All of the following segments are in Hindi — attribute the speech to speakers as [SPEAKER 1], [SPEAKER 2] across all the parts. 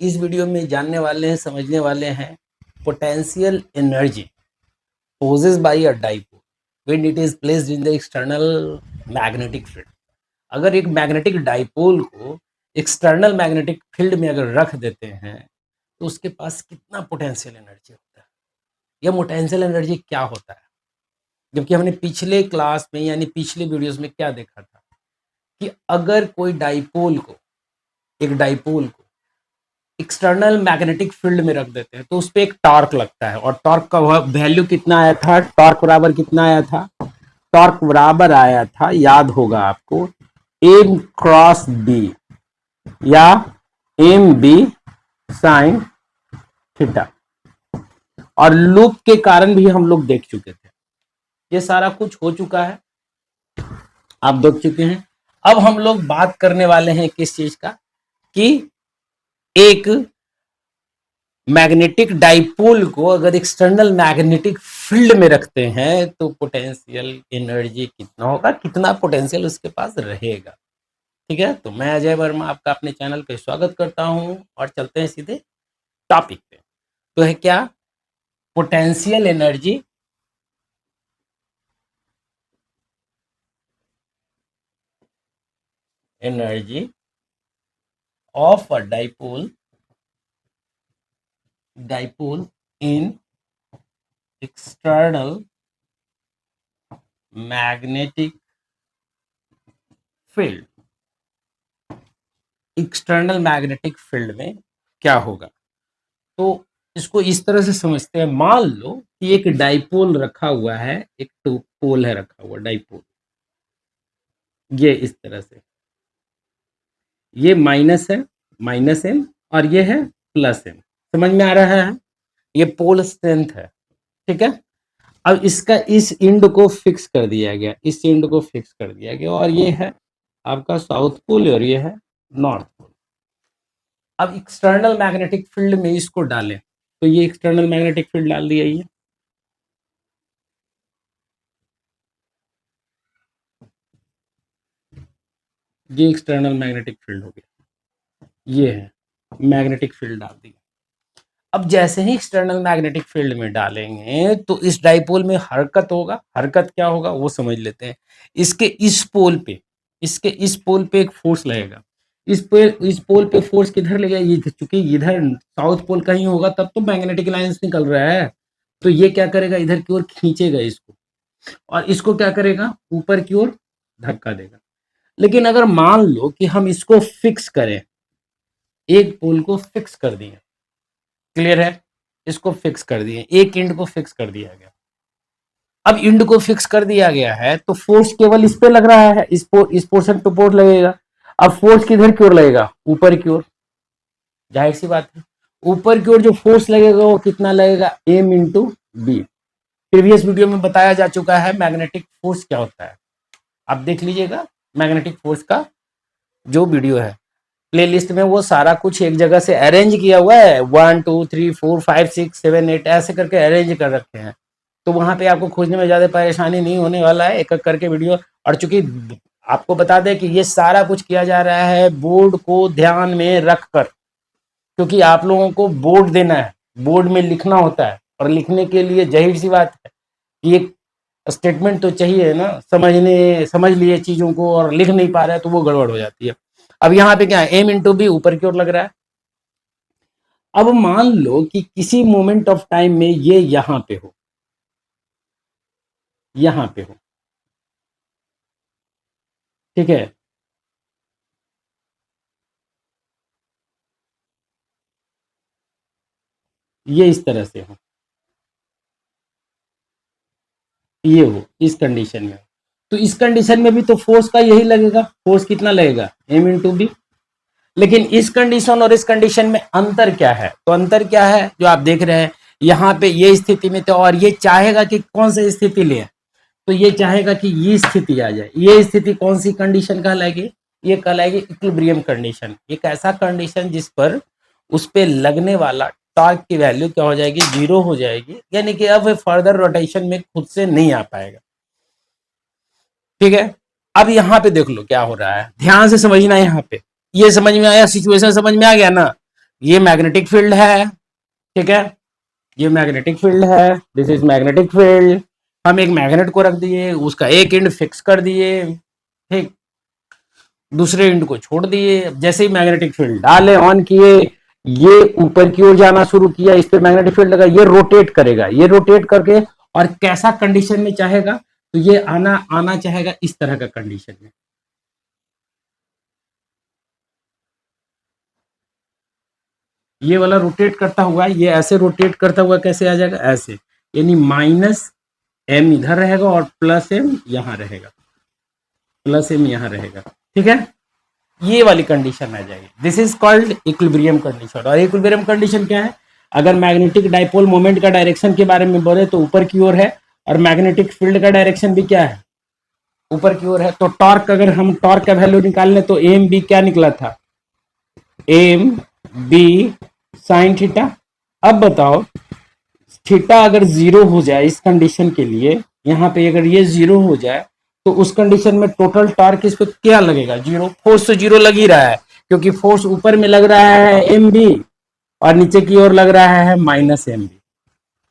[SPEAKER 1] इस वीडियो में जानने वाले हैं, समझने वाले हैं potential energy possess by a dipole when it is placed in the external magnetic field. अगर एक मैग्नेटिक डाइपोल को एक्सटर्नल मैग्नेटिक फील्ड में अगर रख देते हैं तो उसके पास कितना पोटेंशियल एनर्जी होता है, यह पोटेंशियल एनर्जी क्या होता है। जबकि हमने पिछले क्लास में यानी पिछले वीडियोस में क्या देखा था कि अगर कोई एक डाइपोल को एक्सटर्नल मैग्नेटिक फील्ड में रख देते हैं तो उस पर एक टॉर्क लगता है, और टॉर्क का वैल्यू कितना आया था, टॉर्क बराबर कितना आया था, टॉर्क बराबर आया था, याद होगा आपको, एम क्रॉस बी या एम बी साइन थीटा। और लूप के कारण भी हम लोग देख चुके थे, ये सारा कुछ हो चुका है, आप देख चुके हैं। अब हम लोग बात करने वाले हैं किस चीज का, कि एक मैग्नेटिक डाइपोल को अगर एक्सटर्नल मैग्नेटिक फील्ड में रखते हैं तो पोटेंशियल एनर्जी कितना होगा, कितना पोटेंशियल उसके पास रहेगा। ठीक है, तो मैं अजय वर्मा आपका अपने चैनल पे स्वागत करता हूं और चलते हैं सीधे टॉपिक पे। तो है क्या, potential energy of a dipole in external magnetic field. External magnetic field में क्या होगा, तो इसको इस तरह से समझते हैं। मान लो कि एक डाइपोल रखा हुआ है, एक पोल है रखा हुआ डाइपोल, ये इस तरह से, ये माइनस है, माइनस एम, और ये है प्लस एम। समझ में आ रहा है, ये पोल स्ट्रेंथ है। ठीक है, अब इसका इस इंड को फिक्स कर दिया गया, इस इंड को फिक्स कर दिया गया, और ये है आपका साउथ पोल और ये है नॉर्थ पोल। अब एक्सटर्नल मैग्नेटिक फील्ड में इसको डालें तो ये एक्सटर्नल मैग्नेटिक फील्ड डाल दिया, ये एक्सटर्नल मैग्नेटिक फील्ड हो गया, ये है मैग्नेटिक फील्ड डाल दी। अब जैसे ही एक्सटर्नल मैग्नेटिक फील्ड में डालेंगे तो इस डाइपोल में हरकत होगा। हरकत क्या होगा वो समझ लेते हैं। इसके इस पोल पे एक फोर्स लगेगा। इस पोल पे फोर्स किधर लगेगा, चूंकि इधर साउथ पोल कहीं होगा तब तो मैग्नेटिक लाइंस निकल रहा है, तो ये क्या करेगा, इधर की ओर खींचेगा इसको, और इसको क्या करेगा, ऊपर की ओर धक्का देगा। लेकिन अगर मान लो कि हम इसको फिक्स करें, एक पोल को फिक्स कर दिए, क्लियर है, इसको फिक्स कर दिए, एक इंड को फिक्स कर दिया गया। अब इंड को फिक्स कर दिया गया है तो फोर्स केवल इस पे लग रहा है, इस पोर्शन पे फोर्स लगेगा। अब फोर्स किधर की ओर लगेगा, ऊपर की ओर, जाहिर सी बात है ऊपर की ओर जो फोर्स लगेगा वो कितना लगेगा, M into B. Previous video में बताया जा चुका है मैग्नेटिक फोर्स क्या होता है, आप देख लीजिएगा मैग्नेटिक फोर्स का जो वीडियो है प्लेलिस्ट में, वो सारा कुछ एक जगह से अरेंज किया हुआ है, 1 2 3 4 5 6 7 8 ऐसे करके अरेंज कर रखे हैं, तो वहां पे आपको खोजने में ज्यादा परेशानी नहीं होने वाला है, एक एक करके वीडियो। और चूंकि आपको बता दें कि ये सारा कुछ किया जा रहा है बोर्ड को ध्यान में रखकर, क्योंकि आप लोगों को बोर्ड देना है, बोर्ड में लिखना होता है, और लिखने के लिए जाहिर सी बात है कि एक स्टेटमेंट तो चाहिए ना, समझ लिए चीजों को और लिख नहीं पा रहा है तो वो गड़बड़ हो जाती है। अब यहाँ पे क्या है, एम इंटू बी ऊपर की ओर लग रहा है। अब मान लो कि किसी मोमेंट ऑफ टाइम में ये यहां पे हो, यहां पे हो, ठीक है, ये इस तरह से हो, ये हो इस कंडीशन में, तो इस कंडीशन में भी तो फोर्स का यही लगेगा, फोर्स कितना लगेगा, एम इंटू बी। लेकिन इस कंडीशन और इस कंडीशन में अंतर क्या है, तो अंतर क्या है जो आप देख रहे हैं, यहाँ पे ये स्थिति में तो, और ये चाहेगा कि कौन सी स्थिति ले, तो ये चाहेगा कि ये स्थिति आ जाए। ये स्थिति कौन सी कंडीशन कहलाएगी, ये कहलाएगी इक्विलिब्रियम कंडीशन। एक ऐसा कंडीशन जिस पर उस पे लगने वाला टॉर्क की वैल्यू क्या हो जाएगी, 0 हो जाएगी, यानी कि अब फर्दर रोटेशन में खुद से नहीं आ पाएगा। ठीक है, अब यहाँ पे देख लो क्या हो रहा है, ध्यान से समझना। यहाँ पे ये समझ में आया, सिचुएशन समझ में आ गया ना। ये मैग्नेटिक फील्ड है, ठीक है, ये मैग्नेटिक फील्ड है, दिस इज मैग्नेटिक फील्ड। हम एक मैग्नेट को रख दिए, उसका एक एंड फिक्स कर दिए, ठीक, दूसरे एंड को छोड़ दिए। जैसे ही मैग्नेटिक फील्ड डाले, ऑन किए, ये ऊपर की ओर जाना शुरू किया, इस पे मैग्नेटिक फील्ड लगा, ये रोटेट करेगा, ये रोटेट करके, और कैसा कंडीशन में चाहेगा, तो ये आना आना चाहेगा इस तरह का कंडीशन में। ये वाला रोटेट करता हुआ, ये ऐसे रोटेट करता हुआ कैसे आ जाएगा, ऐसे, यानी माइनस एम इधर रहेगा और प्लस एम यहां रहेगा, प्लस एम यहां रहेगा, ठीक है, ये वाली कंडीशन आ जाएगी। This is called equilibrium condition. और इक्विलिब्रियम कंडीशन क्या है, अगर मैग्नेटिक डाइपोल मोमेंट का डायरेक्शन के बारे में बोले तो ऊपर की ओर है, और मैग्नेटिक फील्ड का डायरेक्शन भी क्या है, ऊपर की ओर है। तो टॉर्क, अगर हम टॉर्क का वैल्यू निकाल लें तो एम बी क्या निकला था, एम बी साइन थीटा। अब बताओ, थीटा अगर जीरो हो जाए इस कंडीशन के लिए, यहाँ पे अगर ये जीरो हो जाए, तो उस कंडीशन में टोटल टॉर्क इस पे क्या लगेगा, जीरो। फोर्स तो जीरो लग ही रहा है, क्योंकि फोर्स ऊपर में लग रहा है एम बी, और नीचे की ओर लग रहा है माइनस एम बी।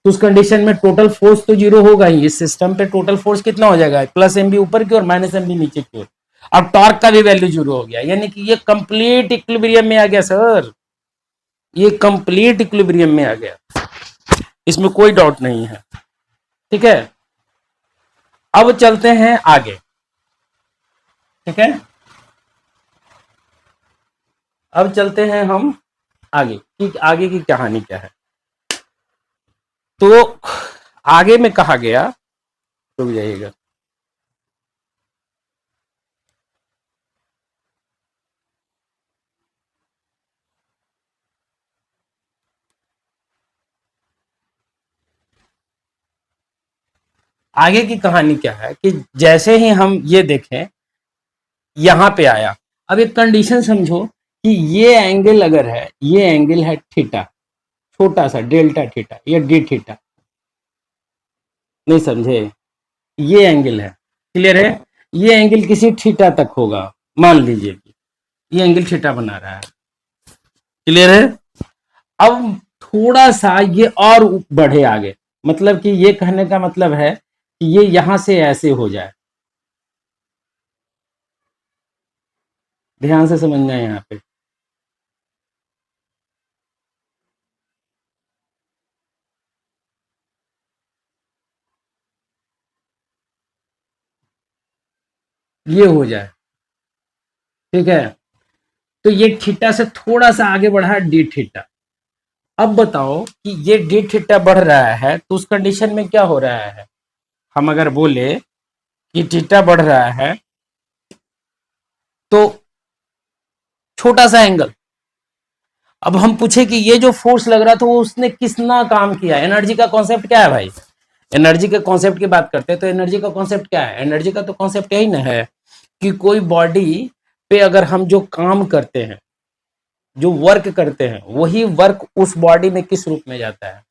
[SPEAKER 1] तो उस कंडीशन में टोटल फोर्स तो जीरो होगा ही। इस सिस्टम पे टोटल फोर्स कितना हो जाएगा, प्लस एम बी ऊपर की ओर, माइनस एम बी नीचे की ओर। अब टॉर्क का भी वैल्यू जीरो हो गया, यानी कि ये कंप्लीट इक्विलिब्रियम में आ गया सर, ये कंप्लीट इक्विलिब्रियम में आ गया, इसमें कोई डाउट नहीं है, ठीक है। अब चलते हैं आगे, ठीक है, अब चलते हैं हम आगे कि आगे की कहानी क्या है। तो आगे में कहा गया, रुक जाइएगा, आगे की कहानी क्या है कि जैसे ही हम ये देखें, यहां पे आया। अब एक कंडीशन समझो कि ये एंगल अगर है, ये एंगल है थीटा, छोटा सा डेल्टा थीटा या डी थीटा, नहीं समझे, ये एंगल है, क्लियर है, ये एंगल किसी थीटा तक होगा, मान लीजिए कि ये एंगल थीटा बना रहा है, क्लियर है। अब थोड़ा सा ये और बढ़े आगे, मतलब कि ये कहने का मतलब है कि ये यहां से ऐसे हो जाए, ध्यान से समझना है यहाँ पे, ये हो जाए, ठीक है। तो ये थीटा से थोड़ा सा आगे बढ़ा है डी थीटा। अब बताओ कि ये डी थीटा बढ़ रहा है, तो उस कंडीशन में क्या हो रहा है, हम अगर बोले कि थीटा बढ़ रहा है, तो छोटा सा एंगल, अब हम पूछे कि ये जो फोर्स लग रहा था वो उसने कितना काम किया, एनर्जी का कॉन्सेप्ट क्या है भाई, एनर्जी के कॉन्सेप्ट की बात करते हैं तो एनर्जी का कॉन्सेप्ट क्या है, एनर्जी का तो कॉन्सेप्ट यही ना है कि कोई बॉडी पे अगर हम जो काम करते हैं, जो वर्क करते हैं, वही वर्क उस बॉडी में किस रूप में जाता है,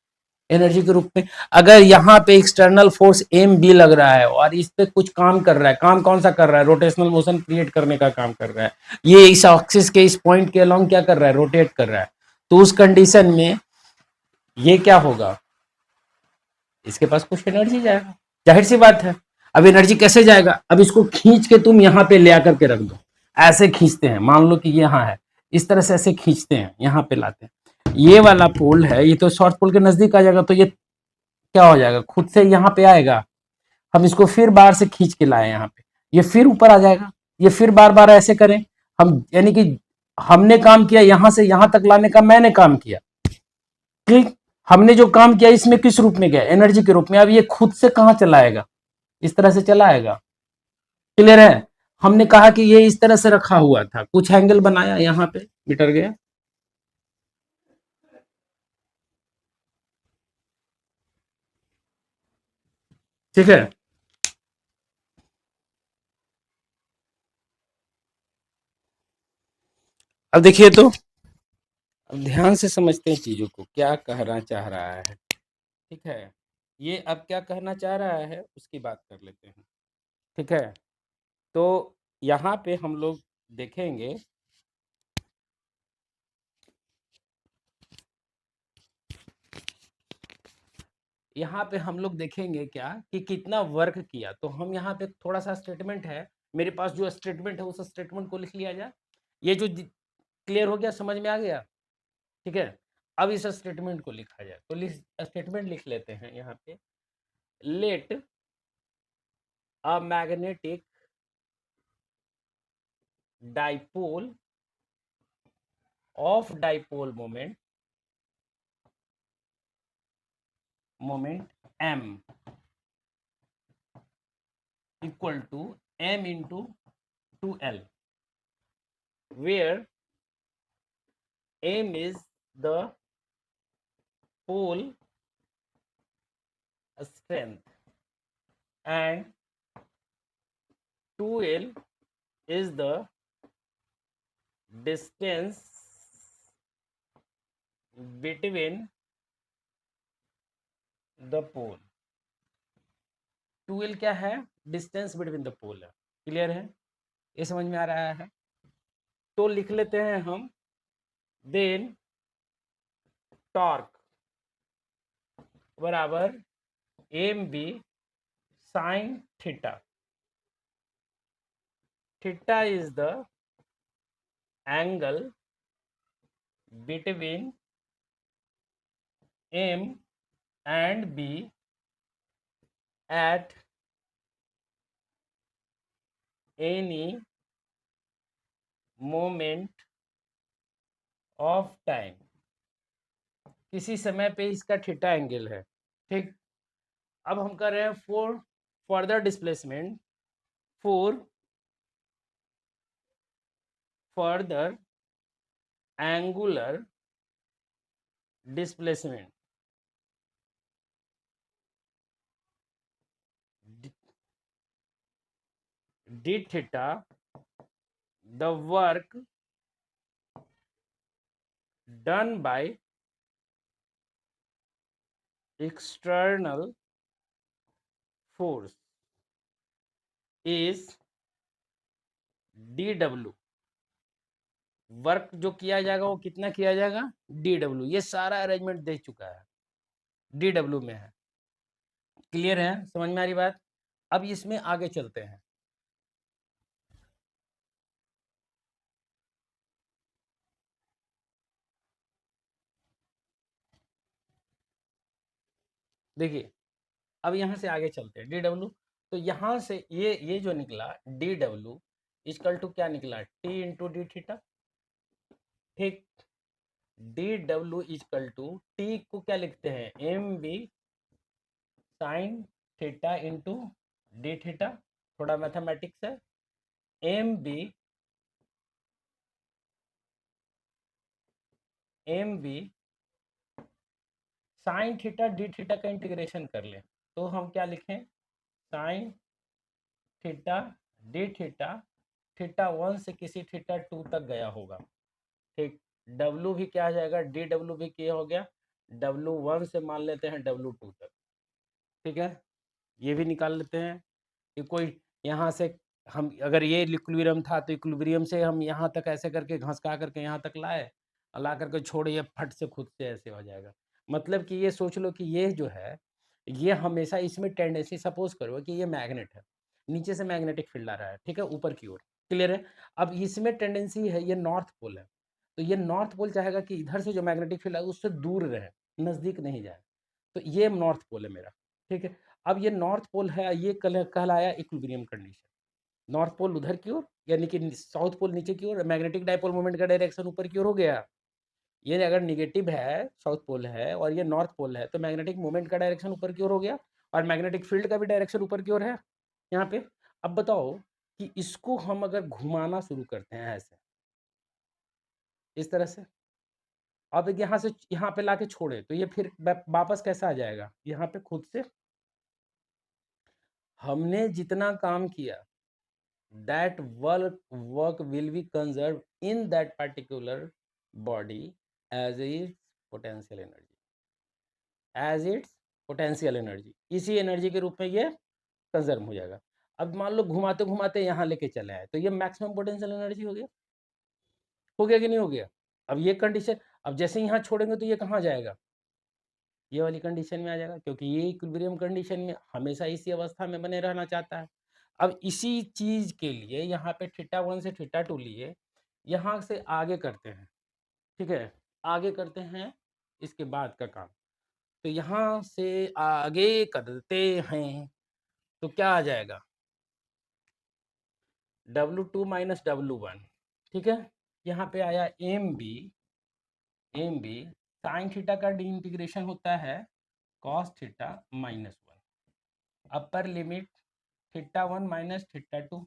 [SPEAKER 1] एनर्जी के रूप में। अगर यहाँ पे एक्सटर्नल फोर्स एम बी लग रहा है और इस पे कुछ काम कर रहा है, काम कौन सा कर रहा है, रोटेशनल मोशन क्रिएट करने का काम कर रहा है, ये इस एक्सिस के इस पॉइंट के अलोंग क्या कर रहा है, रोटेट कर रहा है। तो उस कंडीशन में ये क्या होगा, इसके पास कुछ एनर्जी जाएगा, जाहिर सी बात है। अब एनर्जी कैसे जाएगा, अब इसको खींच के तुम यहाँ पे ले आकर के रख दो, ऐसे खींचते हैं, मान लो कि ये यहाँ है, इस तरह से ऐसे खींचते हैं, यहाँ पे लाते हैं, ये वाला पोल है, ये तो शॉर्ट पोल के नजदीक आ जाएगा, तो ये क्या हो जाएगा, खुद से यहाँ पे आएगा। हम इसको फिर बाहर से खींच के लाए यहाँ पे, ये फिर ऊपर आ जाएगा, ये फिर बार बार ऐसे करें हम, यानी कि हमने काम किया यहां से यहां तक लाने का, मैंने काम किया, ठीक। हमने जो काम किया इसमें किस रूप में गया, एनर्जी के रूप में। अब ये खुद से कहां चला आएगा, इस तरह से चला आएगा, क्लियर है। हमने कहा कि ये इस तरह से रखा हुआ था, कुछ एंगल बनाया, यहाँ पे मिटर गया, ठीक है। अब देखिए तो, अब ध्यान से समझते हैं चीजों को, क्या कहना चाह रहा है, ठीक है। ये अब क्या कहना चाह रहा है उसकी बात कर लेते हैं, ठीक है। तो यहाँ पे हम लोग देखेंगे यहाँ पे हम लोग देखेंगे क्या कि कितना वर्क किया। तो हम यहाँ पे थोड़ा सा स्टेटमेंट है मेरे पास, जो स्टेटमेंट है उस स्टेटमेंट को लिख लिया जाए। ये जो क्लियर हो गया, समझ में आ गया, ठीक है। अब इस स्टेटमेंट को लिखा जाए, तो स्टेटमेंट लिख लेते हैं यहाँ पे, let a magnetic dipole of dipole moment m equal to m into 2l, where m is the pole strength and 2l is the distance between the pole। 2l क्या है? डिस्टेंस बिटवीन द पोल है। क्लियर है? ये समझ में आ रहा है? तो लिख लेते हैं हम, देन टॉर्क बराबर M B sine theta. Theta is the angle between M and B at any moment of time। किसी समय पे इसका थीटा एंगल है, ठीक। अब हम कर रहे हैं for further displacement, for further angular displacement D theta, the work done by external force is dw। Work जो किया जाएगा वो कितना किया जाएगा? dw। ये सारा अरेंजमेंट दे चुका है, dw में है। क्लियर है? समझ में आ रही बात? अब इसमें आगे चलते हैं। देखिए, अब यहाँ से आगे चलते हैं, dw। तो यहाँ से ये जो निकला dw इक्वल टू क्या निकला? t इंटू डी थीटा, ठीक। dw इक्वल टू t को क्या लिखते हैं? M B sine theta into D theta. थोड़ा मैथमेटिक्स है। M B sine theta D theta का इंटीग्रेशन कर लें तो हम क्या लिखें? Sine theta D theta, theta 1 से किसी थीटा 2 तक गया होगा, ठीक। डब्लू भी क्या आ जाएगा? डी डब्लू भी क्या हो गया? W1 से मान लेते हैं W2 तक, ठीक है। ये भी निकाल लेते हैं कि कोई यहाँ से, हम अगर ये इक्विलिब्रियम था तो इक्विलिब्रियम से हम यहाँ तक ऐसे करके घसका करके यहाँ तक लाए, ला करके छोड़े, ये फट से खुद से ऐसे हो जाएगा। मतलब कि ये सोच लो कि ये जो है, ये हमेशा इसमें टेंडेंसी, सपोज करो कि ये मैग्नेट है, नीचे से मैग्नेटिक फील्ड आ रहा है, ठीक है, ऊपर की ओर। क्लियर है? अब इसमें टेंडेंसी है, ये नॉर्थ पोल है, तो ये नॉर्थ पोल चाहेगा कि इधर से जो मैग्नेटिक फील्ड है उससे दूर रहे, नज़दीक नहीं जाए। तो ये नॉर्थ पोल है मेरा, ठीक है। अब ये नॉर्थ पोल है, ये कहलाया इक्विलिब्रियम कंडीशन। नॉर्थ पोल उधर की ओर, यानी कि साउथ पोल नीचे की ओर, मैग्नेटिक डाइपोल मोमेंट का डायरेक्शन ऊपर की ओर हो गया। ये अगर निगेटिव है, साउथ पोल है, और ये नॉर्थ पोल है, तो मैग्नेटिक मोमेंट का डायरेक्शन ऊपर की ओर हो गया, और मैग्नेटिक फील्ड का भी डायरेक्शन ऊपर की ओर है यहाँ पे। अब बताओ कि इसको हम अगर घुमाना शुरू करते हैं ऐसे, इस तरह से, अब यहाँ से यहाँ पे लाके छोड़े, तो ये फिर वापस कैसा आ जाएगा? यहाँ पे खुद से हमने जितना काम किया, that work will be conserved in that particular body as its potential energy, as its potential energy। इसी एनर्जी के रूप में ये कंजर्व हो जाएगा। अब मान लो घुमाते घुमाते यहाँ लेके चले आए, तो ये मैक्सिमम पोटेंशियल एनर्जी हो गया कि नहीं हो गया? अब ये कंडीशन, अब जैसे यहाँ छोड़ेंगे तो ये कहाँ जाएगा? ये वाली कंडीशन में आ जाएगा, क्योंकि ये इक्विलिब्रियम कंडीशन में हमेशा इसी अवस्था में बने रहना चाहता है। अब इसी चीज़ के लिए यहाँ पे थीटा 1 से थीटा 2 लिए, यहाँ से आगे करते हैं, ठीक है? आगे करते हैं इसके बाद का काम। तो यहाँ से आगे करते हैं, तो क्या आ जाएगा? W2 माइनस W1, ठीक है? यहाँ पे आया एम बी साइन थीटा का डी इंटीग्रेशन होता है cos theta -1, upper limit theta 1 minus theta 2,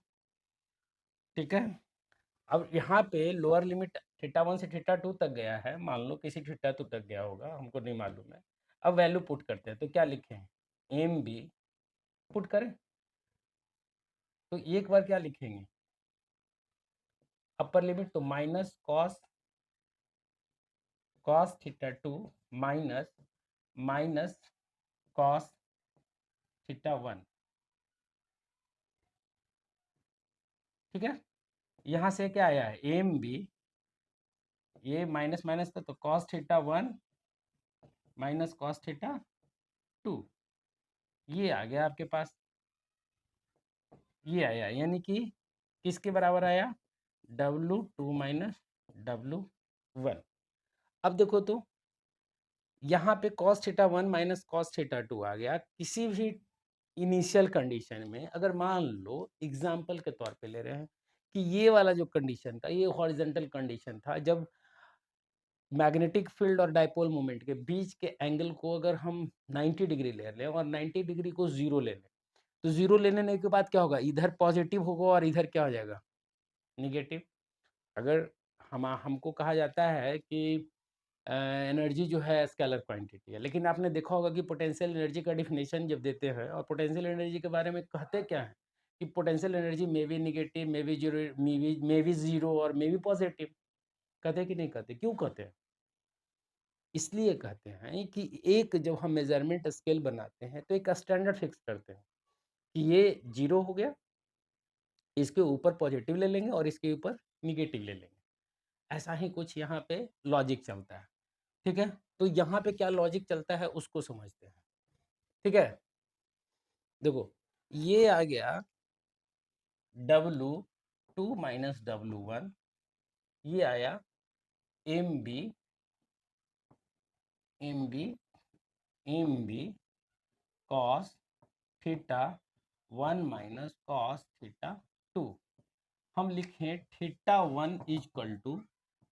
[SPEAKER 1] ठीक है? अब यहाँ पे लोअर लिमिट थीटा 1 से थीटा 2 तक गया है, मान लो किसी थीटा 2 तक गया होगा, हमको नहीं मालूम है। अब वैल्यू पुट करते हैं, तो क्या लिखें? एम बी पुट करें, तो एक बार क्या लिखेंगे? अपर लिमिट तो minus cos theta 2 minus cos theta 1, ठीक है? यहाँ से क्या आया है? एम बी, ये माइनस माइनस था तो cos theta 1 minus cos theta 2, ये आ गया आपके पास, ये आया, यानी कि किसके बराबर आया? W2 minus W1। अब देखो तो यहाँ पे cos theta 1 minus cos theta 2 आ गया। किसी भी इनिशियल कंडीशन में अगर मान लो एग्जाम्पल के तौर पे ले रहे हैं कि ये वाला जो कंडीशन था ये हॉरिजॉन्टल कंडीशन था, जब मैग्नेटिक फील्ड और डाइपोल मोमेंट के बीच के एंगल को अगर हम 90 डिग्री ले लें और 90 डिग्री को 0 ले लें, तो 0 ले लेने के बाद क्या होगा? इधर पॉजिटिव होगा और इधर क्या हो जाएगा? निगेटिव। अगर हमको कहा जाता है कि एनर्जी जो है स्केलर क्वांटिटी है, लेकिन आपने देखा होगा कि पोटेंशियल एनर्जी का डिफिनेशन जब देते हैं और पोटेंशियल एनर्जी के बारे में कहते क्या है कि potential energy may be negative, may be zero, may be zero और मे बी पॉजिटिव। कहते कि नहीं कहते? क्यों कहते हैं? इसलिए कहते हैं कि एक जब हम मेजरमेंट स्केल बनाते हैं तो एक स्टैंडर्ड फिक्स करते हैं कि ये 0 हो गया, इसके ऊपर पॉजिटिव ले लेंगे और इसके ऊपर निगेटिव ले लेंगे। ऐसा ही कुछ यहाँ पे लॉजिक चलता है, ठीक है? तो यहाँ पे क्या लॉजिक चलता है उसको समझते हैं, ठीक है? देखो, ये आ गया W2 माइनस W1, ये आया M B M B M B cos theta 1 minus cos theta 2। हम लिखें थीटा 1 इजक्वल टू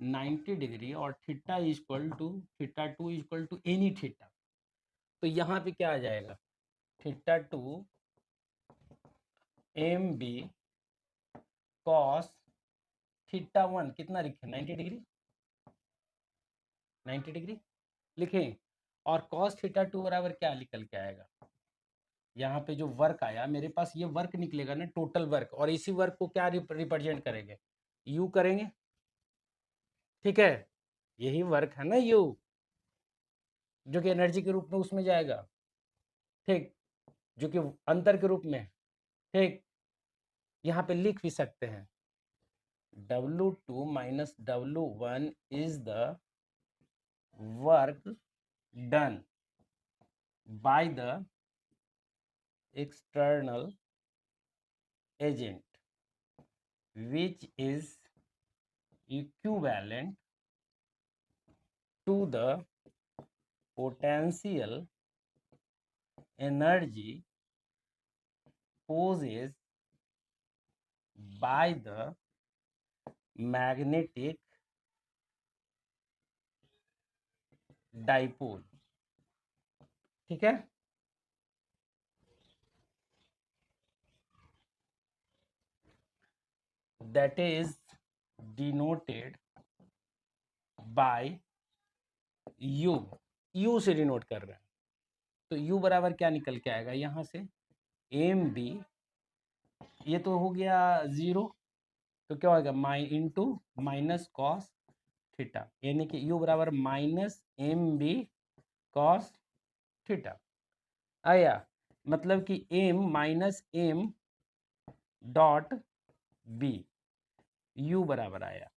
[SPEAKER 1] 90 डिग्री और theta is equal to theta 2 is equal to any theta. तो यहाँ पे क्या आ जाएगा? Theta 2 M B cos theta 1 कितना लिखें? 90 डिग्री, 90 डिग्री लिखें, और कॉस थीटा 2 बराबर क्या निकल के आएगा? यहाँ पे जो वर्क आया मेरे पास, ये वर्क निकलेगा ना, टोटल वर्क, और इसी वर्क को क्या रिप्रेजेंट करेंगे? यू करेंगे, ठीक है? यही वर्क है ना यू, जो कि एनर्जी के रूप में उसमें जाएगा, ठीक, जो कि अंतर के रूप में, ठीक। यहाँ पे लिख भी सकते हैं W2 minus W1 is the work done by the external agent which is equivalent to the potential energy possessed by the magnetic dipole, ठीक है? That is denoted by U से डिनोट कर रहे हैं, तो U बराबर क्या निकल के आएगा यहाँ से? एम बी, ये तो हो गया 0, तो क्या होगा? इंटू माइनस कॉस थीटा, यानी कि U बराबर minus M B cos theta आया, मतलब कि M minus M dot B, U बराबर आया,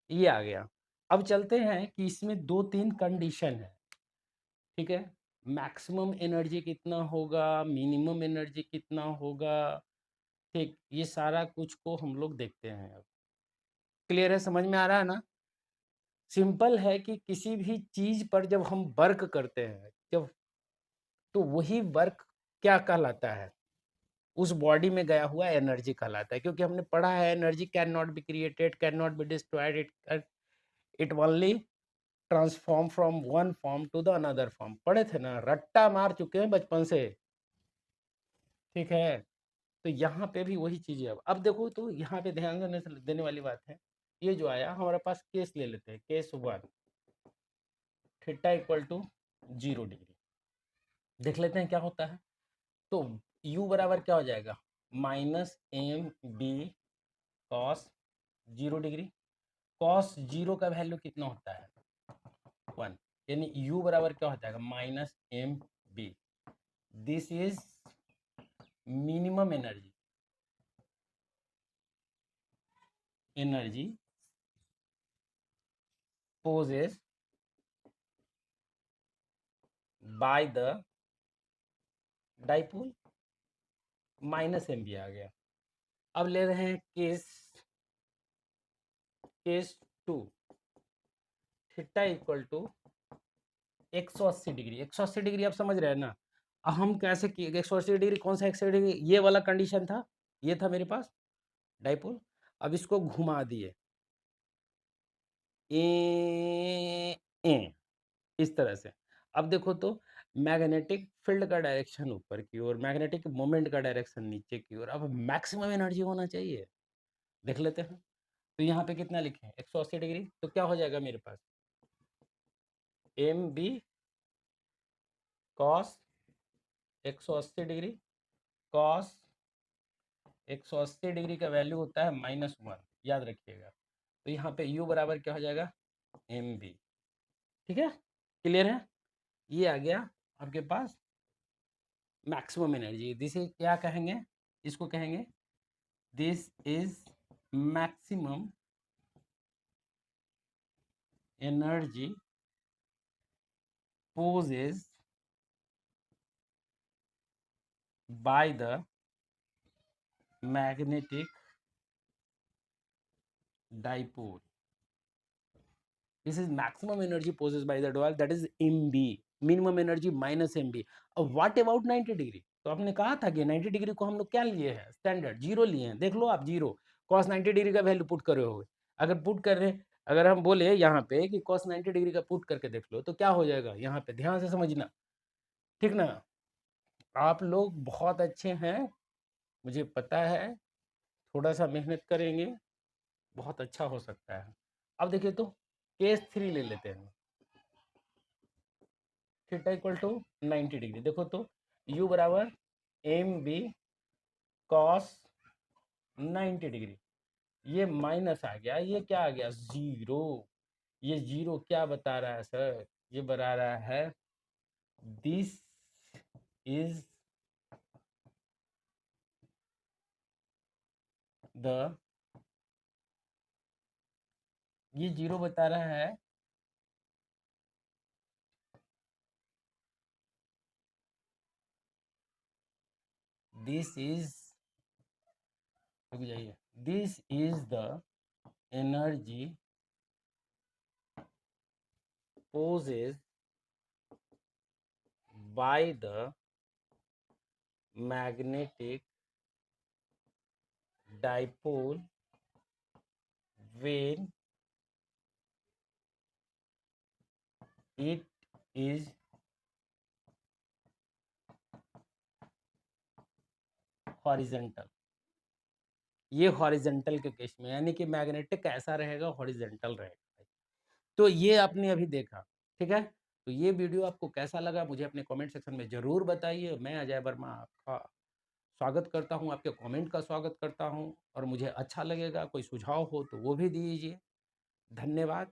[SPEAKER 1] ये आ गया। अब चलते हैं कि इसमें 2-3 कंडीशन है, ठीक है, मैक्सिमम एनर्जी कितना होगा, मिनिमम एनर्जी कितना होगा, ठीक, ये सारा कुछ को हम लोग देखते हैं अब। क्लियर है, समझ में आ रहा है ना? सिंपल है कि किसी भी चीज पर जब हम वर्क करते हैं, जब, तो वही वर्क क्या कहलाता है, उस बॉडी में गया हुआ एनर्जी कहलाता है, क्योंकि हमने पढ़ा है energy can not be created, can not be destroyed, it only transform from one form to the another form. पढ़े थे ना, रट्टा मार चुके हैं बचपन से, ठीक है। तो यहाँ पे भी वही चीज़ है। अब देखो, तो यहाँ पे ध्यान देने वाली बात है, ये जो आया हमारे पास केस ले लेते हैं, case 1, theta equal to 0 degree. देख लेते हैं क्या होता है। तो u बराबर क्या हो जाएगा, -mb कॉस 0 डिग्री। कॉस 0 का वैल्यू कितना होता है, 1, यानी u बराबर क्या हो जाएगा, -mb। This is minimum energy, energy possess by the dipole, -mb आ गया। अब ले रहे हैं case 2, theta equal to 180 degree. 180 degree आप समझ रहे हैं ना। अब हम कैसे किए, 180 डिग्री कौन सा 180 डिग्री, ये वाला कंडीशन था, ये था मेरे पास डाइपोल। अब इसको घुमा दिए ए इस तरह से। अब देखो तो मैग्नेटिक फील्ड का डायरेक्शन ऊपर की ओर, मैग्नेटिक मोमेंट का डायरेक्शन नीचे की ओर। अब मैक्सिमम एनर्जी होना चाहिए, देख लेते हैं। तो यहाँ पे कितना लिखे हैं, 180 डिग्री, तो क्या हो जाएगा मेरे पास, mb cos 180 degree, cos 180 degree का वैल्यू होता है -1, याद रखिएगा। तो यहाँ पे u बराबर क्या हो जाएगा, mb। ठीक है, क्लियर है। ये आ गया आपके पास मैक्सिमम एनर्जी। दिस इज क्या कहेंगे, इसको कहेंगे this is maximum energy possess by the magnetic dipole. This is maximum energy possess by the dipole, that is mb, minimum energy -mb। अब व्हाट अबाउट 90 डिग्री, तो आपने कहा था कि 90 डिग्री को हम लोग क्या लिए हैं, स्टैंडर्ड 0 लिए हैं। देख लो आप, 0 cos 90 डिग्री का वैल्यू पुट करे हो, अगर पुट कर रहे, अगर हम बोले यहाँ पे कि cos 90 डिग्री का पुट करके देख लो, तो क्या हो जाएगा, यहाँ पे ध्यान से समझना, ठीक ना। आप लोग बहुत अच्छे हैं, मुझे पता है, थोड़ा सा मेहनत करेंगे, बहुत अच्छा हो सकता है। अब देखिए तो केस 3 ले लेते हैं, थीटा इक्वल टू 90 डिग्री। देखो तो u बराबर mb कॉस 90 डिग्री, ये माइनस आ गया, ये क्या आ गया, 0। ये 0 क्या बता रहा है सर, ये बता रहा है दिस इज द, ये 0 बता रहा है दिस इज, रुक जाइए, this is the energy possess by the magnetic dipole when it is horizontal. ये हॉरिजेंटल के केस में, यानी कि मैग्नेटिक ऐसा रहेगा, हॉरिजेंटल रहेगा। तो ये आपने अभी देखा, ठीक है। तो ये वीडियो आपको कैसा लगा, मुझे अपने कमेंट सेक्शन में ज़रूर बताइए। मैं अजय वर्मा आपका स्वागत करता हूँ, आपके कमेंट का स्वागत करता हूँ, और मुझे अच्छा लगेगा, कोई सुझाव हो तो वो भी दीजिए। धन्यवाद।